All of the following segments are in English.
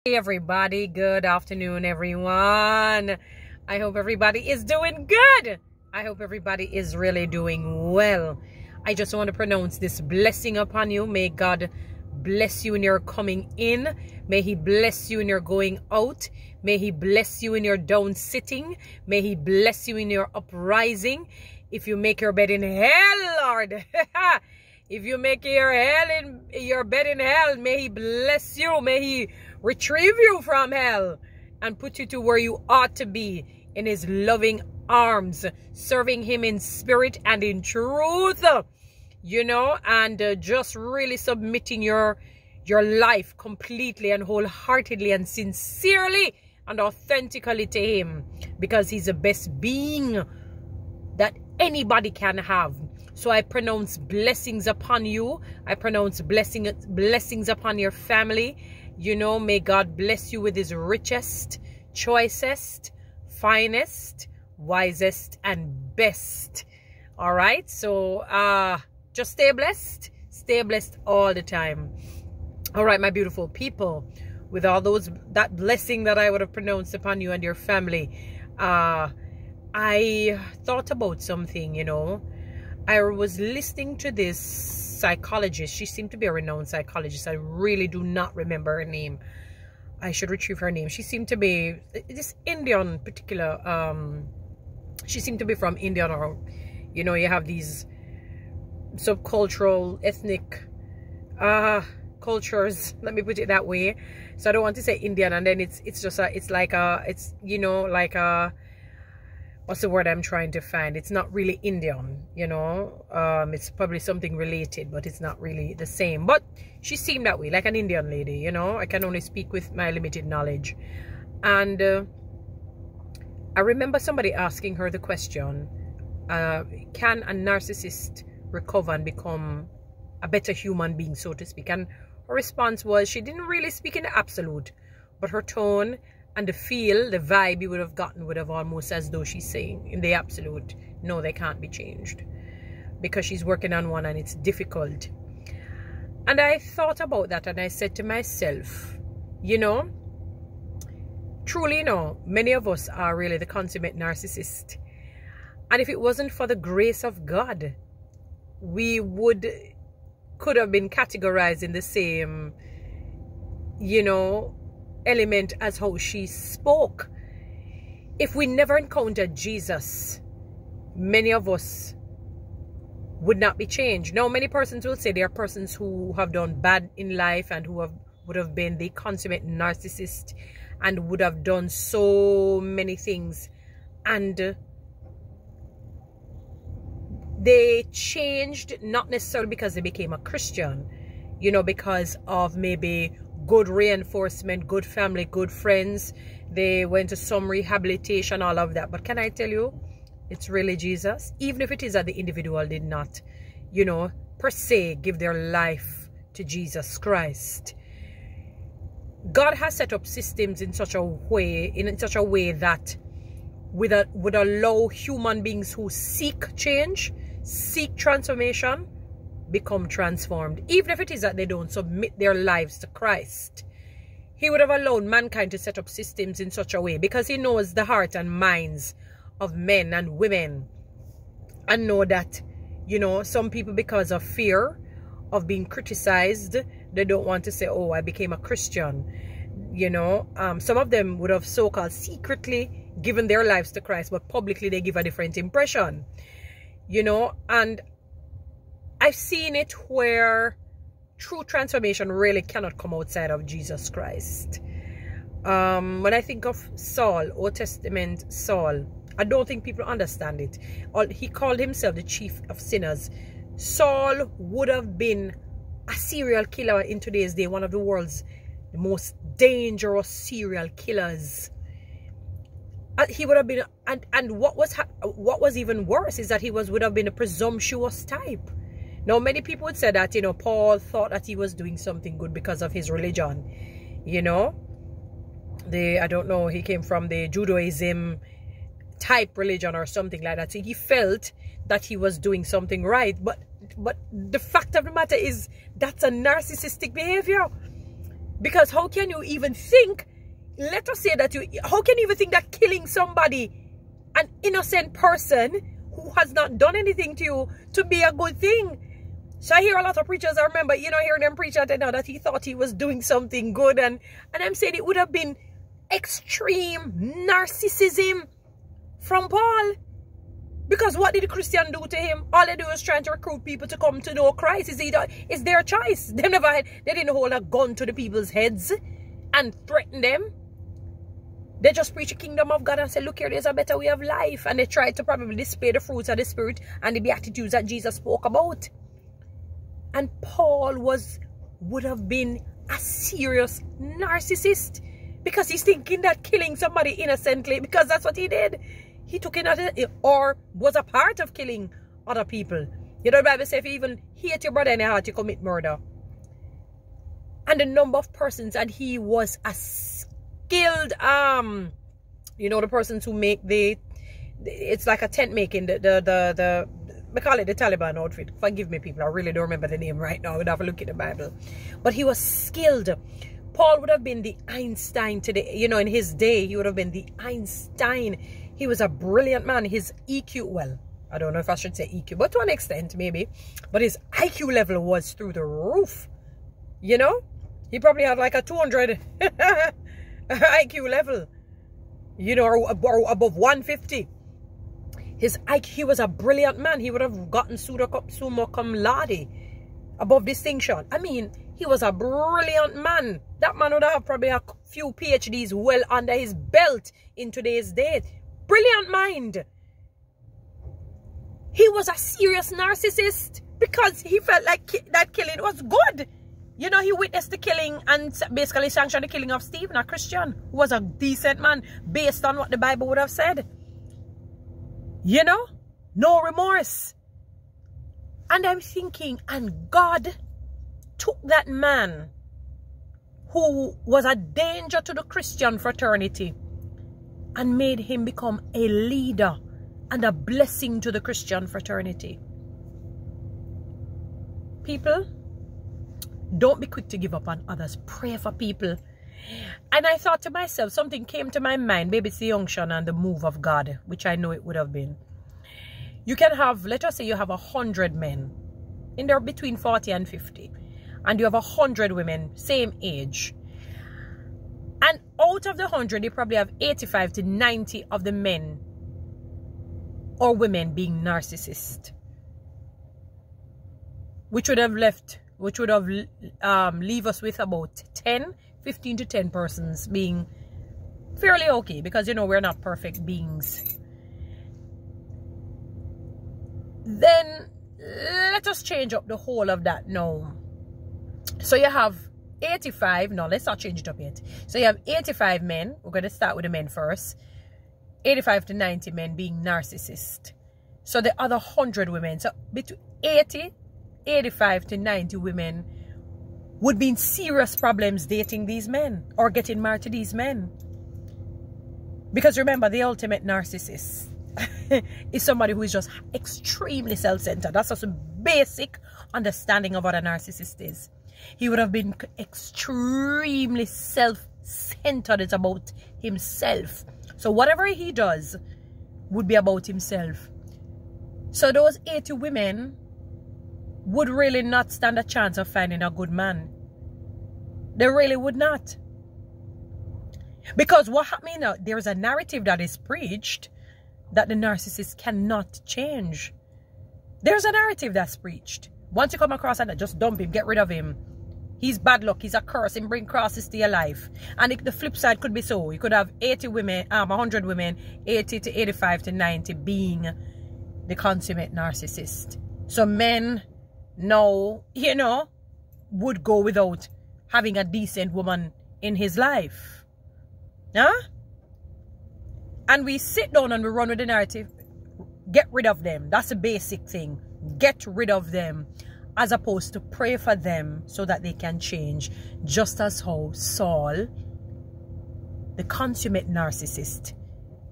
Hey everybody, good afternoon everyone. I hope everybody is doing good. I hope everybody is really doing well. I just want to pronounce this blessing upon you. May God bless you in your coming in. May he bless you in your going out. May he bless you in your down sitting. May he bless you in your uprising. If you make your bed in hell, Lord, if you make your bed in hell, may he bless you. May he retrieve you from hell and put you to where you ought to be, in his loving arms, serving him in spirit and in truth, you know, and just really submitting your life completely and wholeheartedly and sincerely and authentically to him, because he's the best being that anybody can have. So I pronounce blessings upon you. I pronounce blessings upon your family. You know, may God bless you with his richest, choicest, finest, wisest, and best. All right. So just stay blessed all the time. All right, my beautiful people, with all that blessing that I would have pronounced upon you and your family, I thought about something, you know. I was listening to this psychologist. She seemed to be a renowned psychologist. I really do not remember her name. I should retrieve her name. She seemed to be this Indian particular, she seemed to be from India, or, you know, you have these subcultural ethnic cultures, let me put it that way. So I don't want to say Indian and then it's you know, like a, what's the word I'm trying to find? It's not really Indian, you know. It's probably something related, but it's not really the same. But she seemed that way, like an Indian lady, you know. I can only speak with my limited knowledge. And I remember somebody asking her the question, can a narcissist recover and become a better human being, so to speak? And her response was, she didn't really speak in the absolute, but her tone and the feel, the vibe you would have gotten would have almost as though she's saying in the absolute, no, they can't be changed, because she's working on one and it's difficult. And I thought about that and I said to myself, you know, truly, you know, many of us are really the consummate narcissist. And if it wasn't for the grace of God, we could have been categorized in the same, you know, element as how she spoke. If we never encountered Jesus, many of us would not be changed. Now, many persons will say there are persons who have done bad in life and who would have been the consummate narcissist and would have done so many things, and they changed, not necessarily because they became a Christian, you know, because of maybe good reinforcement, good family, good friends. They went to some rehabilitation, all of that. But can I tell you, it's really Jesus. Even if it is that the individual did not, you know, per se give their life to Jesus Christ, God has set up systems in such a way, that would allow human beings who seek change, seek transformation, become transformed. Even if it is that they don't submit their lives to Christ, he would have allowed mankind to set up systems in such a way, because he knows the heart and minds of men and women, and know that, you know, some people, because of fear of being criticized, they don't want to say, oh, I became a Christian, you know. Some of them would have so-called secretly given their lives to Christ, but publicly they give a different impression, you know. And I've seen it where true transformation really cannot come outside of Jesus Christ. When I think of Saul, Old Testament Saul, I don't think people understand it. He called himself the chief of sinners. Saul would have been a serial killer in today's day, one of the world's most dangerous serial killers. He would have been, and what was even worse is that he would have been a presumptuous type. Now, many people would say that, you know, Paul thought that he was doing something good because of his religion, you know. I don't know, he came from the Judaism type religion or something like that. So he felt that he was doing something right. But the fact of the matter is, that's a narcissistic behavior. Because how can you even think, let us say that how can you even think that killing somebody, an innocent person who has not done anything to you, to be a good thing? So I hear a lot of preachers, I remember, hearing them preach that he thought he was doing something good, and I'm saying it would have been extreme narcissism from Paul. Because what did the Christian do to him? All they do is trying to recruit people to come to know Christ. It's their choice. They didn't hold a gun to the people's heads and threaten them. They just preach the kingdom of God and say, look here, there's a better way of life. And they tried to probably display the fruits of the Spirit and the beatitudes that Jesus spoke about. And Paul would have been a serious narcissist, because he's thinking that killing somebody innocently, because that's what he did. He took in or was a part of killing other people. You know, the Bible says if you even hate your brother in your heart, you commit murder. And the number of persons, and he was a skilled, the persons who make it's like a tent making, we call it the Taliban outfit. Forgive me, people, I really don't remember the name right now. I would have a look at the Bible. But he was skilled. Paul would have been the Einstein today. In his day, he would have been the Einstein. He was a brilliant man. His EQ, well, I don't know if I should say EQ, but to an extent, maybe. But his IQ level was through the roof. He probably had like a 200 IQ level, or above 150. His IQ, he was a brilliant man. He would have gotten summa cum laude, above distinction. I mean, he was a brilliant man. That man would have probably a few PhDs well under his belt in today's day. Brilliant mind. He was a serious narcissist because he felt like that killing was good. He witnessed the killing and basically sanctioned the killing of Stephen, a Christian who was a decent man based on what the Bible would have said. No remorse. And I'm thinking, and God took that man who was a danger to the Christian fraternity and made him become a leader and a blessing to the Christian fraternity. People, don't be quick to give up on others. Pray for people. And I thought to myself, something came to my mind. Maybe it's the unction and the move of God, which I know it would have been. You can have, let us say you have 100 men in there between 40 and 50. And you have 100 women, same age. And out of the 100, you probably have 85 to 90 of the men or women being narcissists. Which would have leave us with about 15 to 10 persons being fairly okay, because we're not perfect beings. Then let us change up the whole of that now. So you have 85, no, let's not change it up yet. So you have 85 men. We're going to start with the men first. 85 to 90 men being narcissists. So the other 100 women, so between 85 to 90 women would be in serious problems dating these men or getting married to these men. Because remember, the ultimate narcissist is somebody who is just extremely self-centered. That's just a basic understanding of what a narcissist is. He would have been extremely self-centered. It's about himself. So whatever he does would be about himself. So those 80 women would really not stand a chance of finding a good man. They really would not. Because what happened now, there is a narrative that is preached that the narcissist cannot change. There's a narrative that's preached. Once you come across and just dump him, get rid of him. He's bad luck, he's a curse, and bring crosses to your life. And the flip side could be so. You could have 80 women, 100 women, 80 to 85 to 90 being the consummate narcissist. So men now, would go without having a decent woman in his life. Huh? And we sit down and we run with the narrative. Get rid of them. That's a basic thing. Get rid of them. As opposed to pray for them so that they can change. Just as how Saul, the consummate narcissist,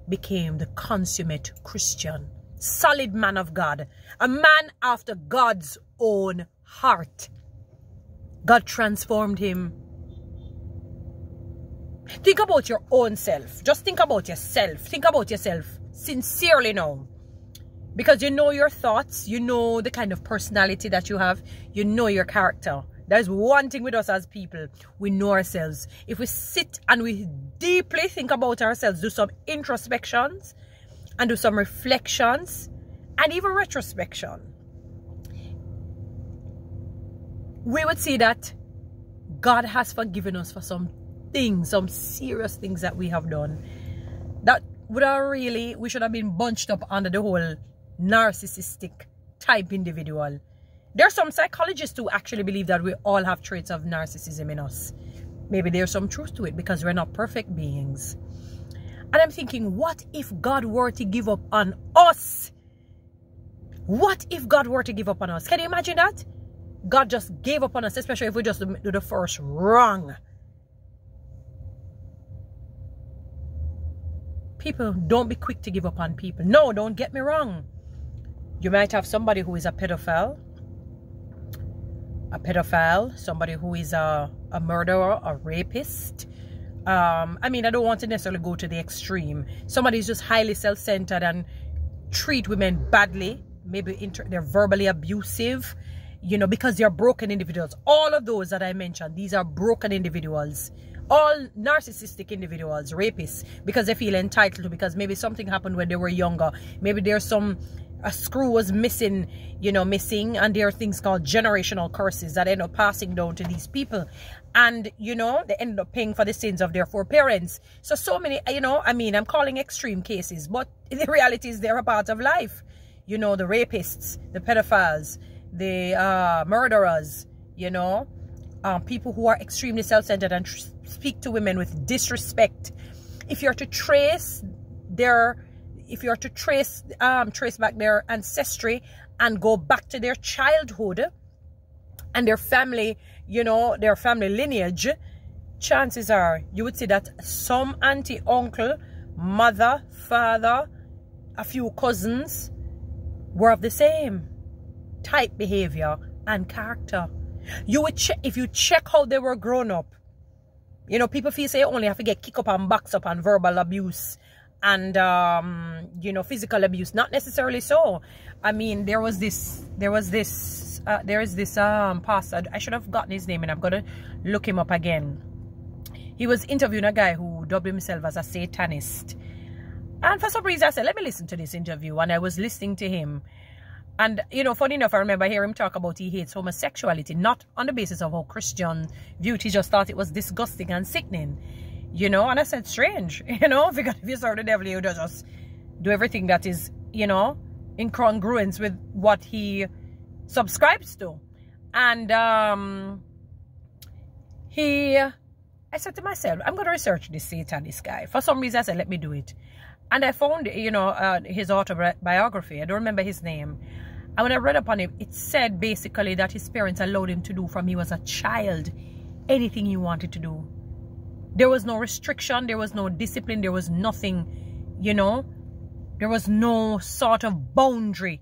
became the consummate Christian. Solid man of God. A man after God's own heart. God transformed him Think about your own self. Just think about yourself. Think about yourself sincerely now. Because you know your thoughts. You know the kind of personality that you have. You know your character. There's one thing with us as people. We know ourselves. If we sit and we deeply think about ourselves, do some introspections and do some reflections and even retrospection, we would see that God has forgiven us for some things, some serious things that we have done that would have really, we should have been bunched up under the whole narcissistic type individual. There are some psychologists who actually believe that we all have traits of narcissism in us. Maybe there's some truth to it because we're not perfect beings. And I'm thinking, what if God were to give up on us? What if God were to give up on us? Can you imagine that? God just gave up on us, especially if we just do the first wrong. People, don't be quick to give up on people. No, don't get me wrong. You might have somebody who is a pedophile, somebody who is a murderer, a rapist. I mean, I don't want to necessarily go to the extreme. Somebody is just highly self-centered and treat women badly. Maybe they're verbally abusive, you know, because they're broken individuals. All of those that I mentioned, these are broken individuals. All narcissistic individuals, rapists, because they feel entitled to, because maybe something happened when they were younger. Maybe there's a screw was missing, and there are things called generational curses that end up passing down to these people. And, they end up paying for the sins of their foreparents. So many, I mean, I'm calling extreme cases, but the reality is they're a part of life. The rapists, the pedophiles, the murderers, people who are extremely self-centered and speak to women with disrespect. If you're to trace trace back their ancestry and go back to their childhood and their family, their family lineage, chances are you would see that some auntie, uncle, mother, father, a few cousins were of the same type behavior and character. You would check, if you check how they were grown up. People feel say you only have to get kicked up and boxed up and verbal abuse and physical abuse. Not necessarily so. I mean, there is this pastor. I should have gotten his name and I'm gonna look him up again. He was interviewing a guy who dubbed himself as a Satanist, and for some reason I said, let me listen to this interview. And I was listening to him, and funny enough, I remember hearing him talk about he hates homosexuality, not on the basis of how Christian viewed. He just thought it was disgusting and sickening, and I said, strange, because if you serve the devil, you just do everything that is, in congruence with what he subscribes to. And I said to myself, I'm going to research this Satanist guy. For some reason I said, let me do it. And I found, his autobiography. I don't remember his name. And when I read up on him, it said basically that his parents allowed him to do from he was a child anything he wanted to do. There was no restriction. There was no discipline. There was nothing, There was no sort of boundary.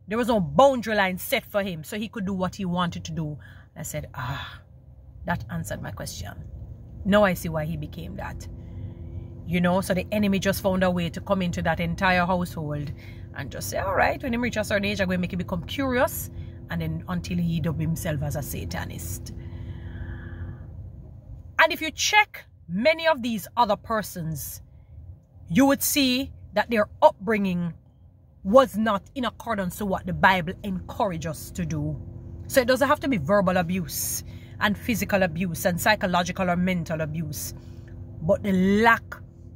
There was no boundary line set for him. So he could do what he wanted to do. I said, that answered my question. Now I see why he became that. So the enemy just found a way to come into that entire household and just say, all right, when he reaches a certain age, I'm going to make him become curious, and then until he dubbed himself as a Satanist. And if you check many of these other persons, you would see that their upbringing was not in accordance to what the Bible encourages us to do. So it doesn't have to be verbal abuse and physical abuse and psychological or mental abuse, but the lack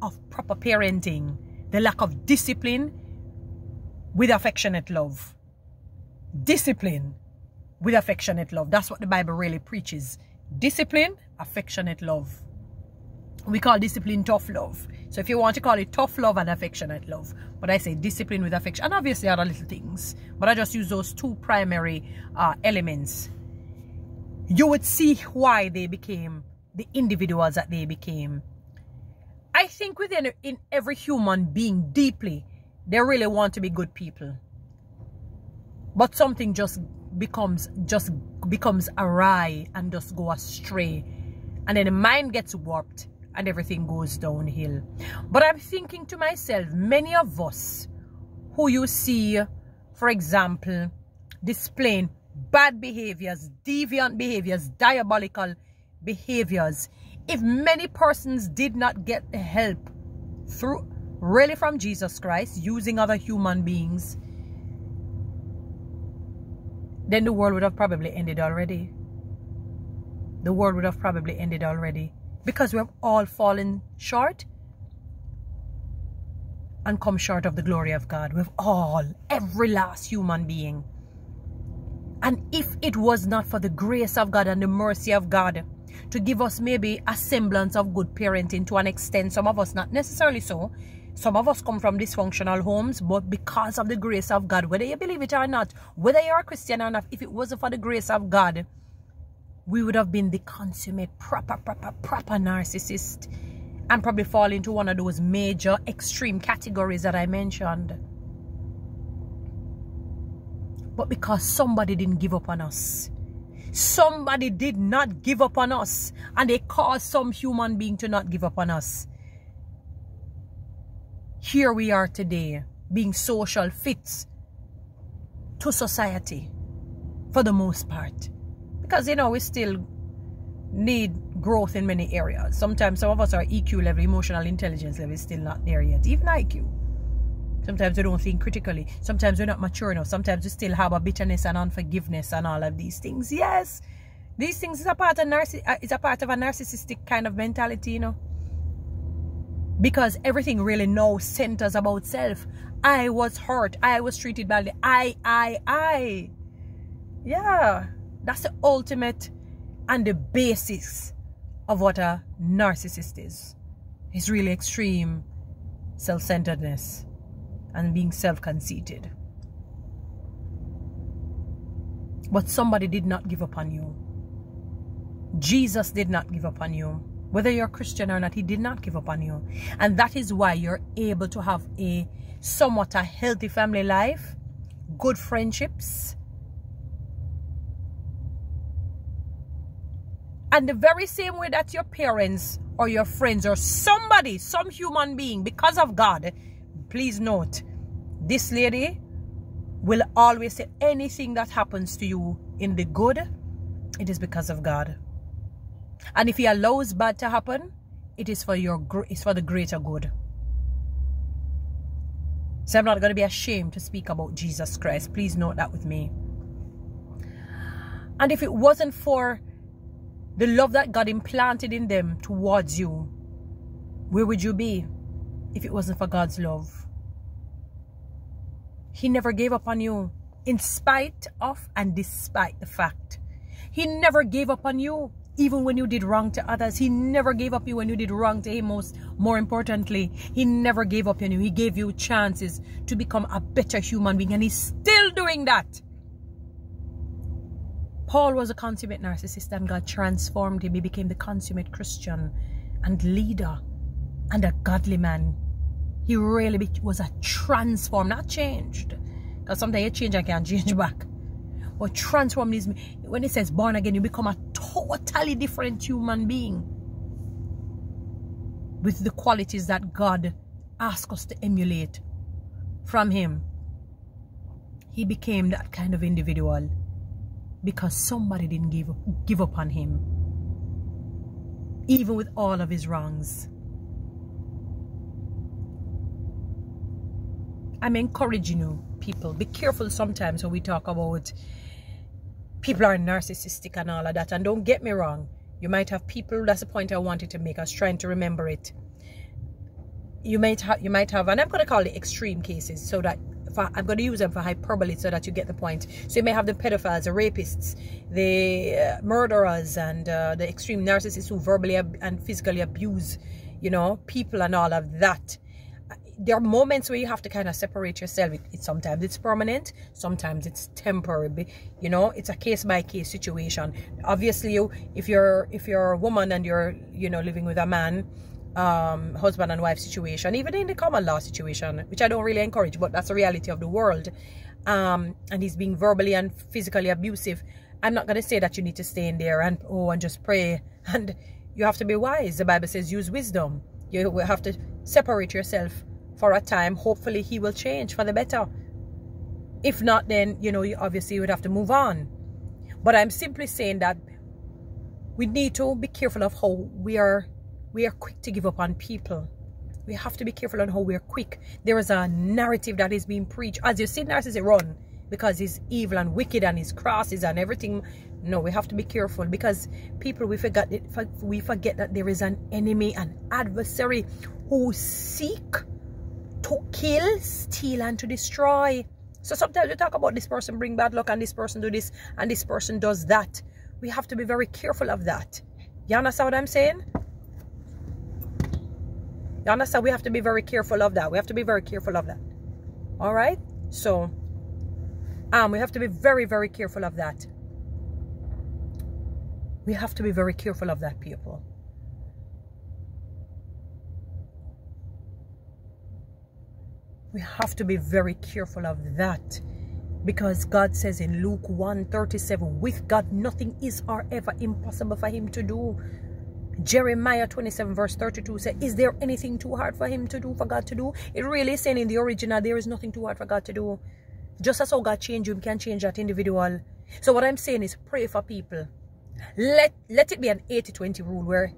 of proper parenting, the lack of discipline with affectionate love. Discipline with affectionate love. That's what the Bible really preaches. Discipline, affectionate love. We call discipline tough love. So if you want to call it tough love and affectionate love, but I say discipline with affection, and obviously other little things, but I just use those two primary elements. You would see why they became the individuals that they became. I think in every human being deeply, they really want to be good people, but something just becomes awry and just go astray, and then the mind gets warped and everything goes downhill. But I'm thinking to myself, many of us who you see, for example, displaying bad behaviors, deviant behaviors, diabolical behaviors, if many persons did not get the help through really from Jesus Christ, using other human beings, then the world would have probably ended already. The world would have probably ended already, because we have all fallen short and come short of the glory of God. We've all, every last human being. And if it was not for the grace of God and the mercy of God to give us maybe a semblance of good parenting to an extent, some of us not necessarily so, some of us come from dysfunctional homes, but because of the grace of God, whether you believe it or not, whether you're a Christian or not, if it wasn't for the grace of God, we would have been the consummate proper narcissist and probably fall into one of those major extreme categories that I mentioned. But because somebody didn't give up on us, somebody did not give up on us, and they caused some human being to not give up on us, here we are today, being social fits to society for the most part. Because, you know, we still need growth in many areas. Sometimes some of us are EQ level, emotional intelligence level is still not there yet. Even IQ. Sometimes we don't think critically. Sometimes we're not mature enough. Sometimes we still have a bitterness and unforgiveness and all of these things. Yes, these things is a part of a narcissistic kind of mentality, you know. Because everything really now centers about self. I was hurt. I was treated badly. I. Yeah. That's the ultimate and the basis of what a narcissist is. It's really extreme self-centeredness and being self-conceited. But somebody did not give up on you. Jesus did not give up on you. Whether you're a Christian or not, he did not give up on you. And that is why you're able to have a somewhat a healthy family life, good friendships, and the very same way that your parents or your friends or somebody, some human being, because of God, please note, this lady will always say anything that happens to you in the good, it is because of God. And if he allows bad to happen, it is for it's for the greater good. So I'm not going to be ashamed to speak about Jesus Christ. Please note that with me. And if it wasn't for the love that God implanted in them towards you, where would you be if it wasn't for God's love? He never gave up on you, in spite of and despite the fact. He never gave up on you, even when you did wrong to others. He never gave up on you when you did wrong to him. More importantly, he never gave up on you. He gave you chances to become a better human being, and he's still doing that. Paul was a consummate narcissist, and God transformed him. He became the consummate Christian and leader and a godly man. He really was a transformed, not changed. Because sometimes you change and can't change back. But transformed is, when it says born again, you become a totally different human being with the qualities that God asks us to emulate from him. He became that kind of individual because somebody didn't give up on him, even with all of his wrongs. I'm encouraging you, people, be careful sometimes when we talk about people are narcissistic and all of that. And don't get me wrong, you might have people, that's the point I wanted to make. I was trying to remember it. You might have, and I'm going to call it extreme cases, so that I'm going to use them for hyperbole so that you get the point. So you may have the pedophiles, the rapists, the murderers, and the extreme narcissists who verbally and physically abuse, you know, people and all of that. There are moments where you have to kind of separate yourself. Sometimes it's permanent, sometimes it's temporary. You know, it's a case-by-case situation. Obviously, if you're a woman and you're, you know, living with a man, husband and wife situation, even in the common law situation, which I don't really encourage, but that's the reality of the world, and he's being verbally and physically abusive, I'm not going to say that you need to stay in there and just pray and You have to be wise. The Bible says use wisdom. You will have to separate yourself for a time. Hopefully he will change for the better. If not, then, you know, you obviously would have to move on. But I'm simply saying that we need to be careful of how we are quick to give up on people. We have to be careful on how we are quick. There is a narrative that is being preached. As you see, narcissists run because he's evil and wicked and his crosses and everything. No, we have to be careful because people, we forget that there is an enemy, an adversary who seek to kill, steal, and to destroy. So sometimes we talk about this person bring bad luck and this person do this and this person does that. We have to be very careful of that. You understand what I'm saying? You understand? We have to be very careful of that. We have to be very careful of that. All right? So, we have to be very, very careful of that. We have to be very careful of that, people. We have to be very careful of that. Because God says in Luke 1:37, with God nothing is or ever impossible for him to do. Jeremiah 27:32 says, is there anything too hard for him to do, for God to do? It really is saying in the original, there is nothing too hard for God to do. Just as how God changed you, can change that individual. So what I'm saying is pray for people. Let it be an 80-20 rule where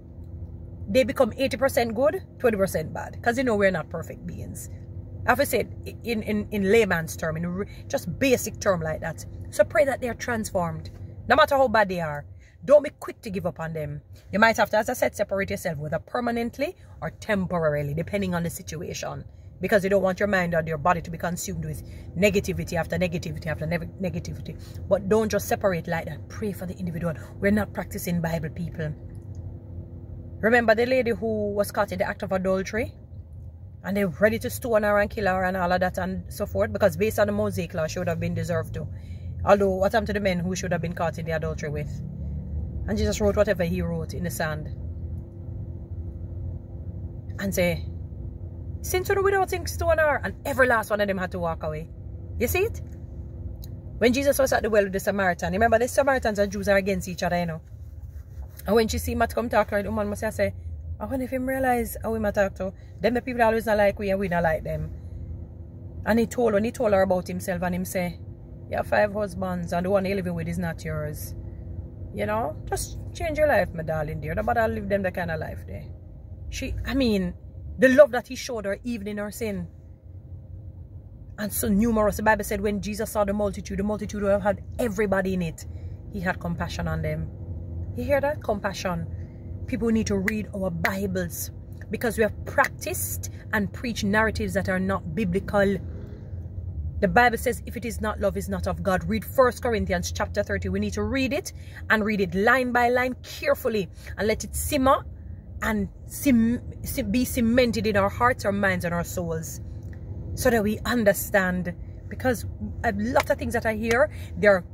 they become 80% good, 20% bad. Because you know we're not perfect beings. I've said in layman's term, in just basic term like that. So pray that they are transformed. No matter how bad they are. Don't be quick to give up on them. You might have to, as I said, separate yourself, whether permanently or temporarily, depending on the situation. Because you don't want your mind or your body to be consumed with negativity after negativity after negativity. But don't just separate like that. Pray for the individual. We're not practicing Bible, people. Remember the lady who was caught in the act of adultery? And they were ready to stone her and kill her and all of that and so forth. Because based on the Mosaic law, she would have been deserved to. Although, what happened to the men who should have been caught in the adultery with? And Jesus wrote whatever he wrote in the sand. And say, sin to the widow, think stone her. And every last one of them had to walk away. You see it? When Jesus was at the well with the Samaritan, remember the Samaritans and Jews are against each other, you know. And when she see Matt come talk to her, the woman must say, I wonder if him realize how we might talk to them. The people always not like we and we not like them. And when he told her about himself and him say, you have 5 husbands and the one you're living with is not yours. You know, just change your life, my darling dear. Nobody live them that kind of life there. The love that he showed her even in her sin. And so numerous. The Bible said when Jesus saw the multitude had everybody in it. He had compassion on them. You hear that? Compassion. People need to read our Bibles because we have practiced and preached narratives that are not biblical. The Bible says if it is not love, it's not of God. Read 1 Corinthians chapter 30. We need to read it and read it line by line carefully and let it simmer and be cemented in our hearts, our minds, and our souls so that we understand. Because a lot of things that I hear, they're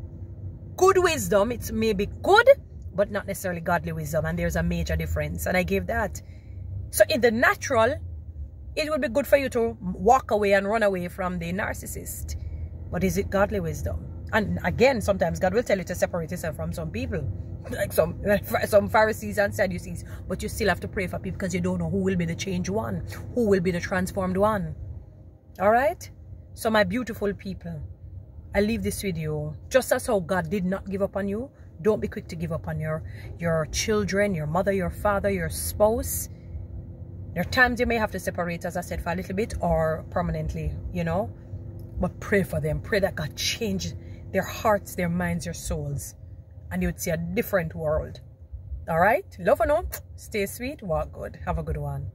good wisdom. It's maybe good, but not necessarily godly wisdom, and there's a major difference, and I give that. So in the natural, it would be good for you to walk away and run away from the narcissist, but is it godly wisdom? And again, sometimes God will tell you to separate yourself from some people, like some Pharisees and Sadducees, but you still have to pray for people because you don't know who will be the changed one, who will be the transformed one. All right? So my beautiful people, I leave this with you. Just as how God did not give up on you, don't be quick to give up on your children, your mother, your father, your spouse. There are times you may have to separate, as I said, for a little bit or permanently, you know. But pray for them. Pray that God change their hearts, their minds, their souls. And you would see a different world. All right? Love and all. Stay sweet. Walk good. Have a good one.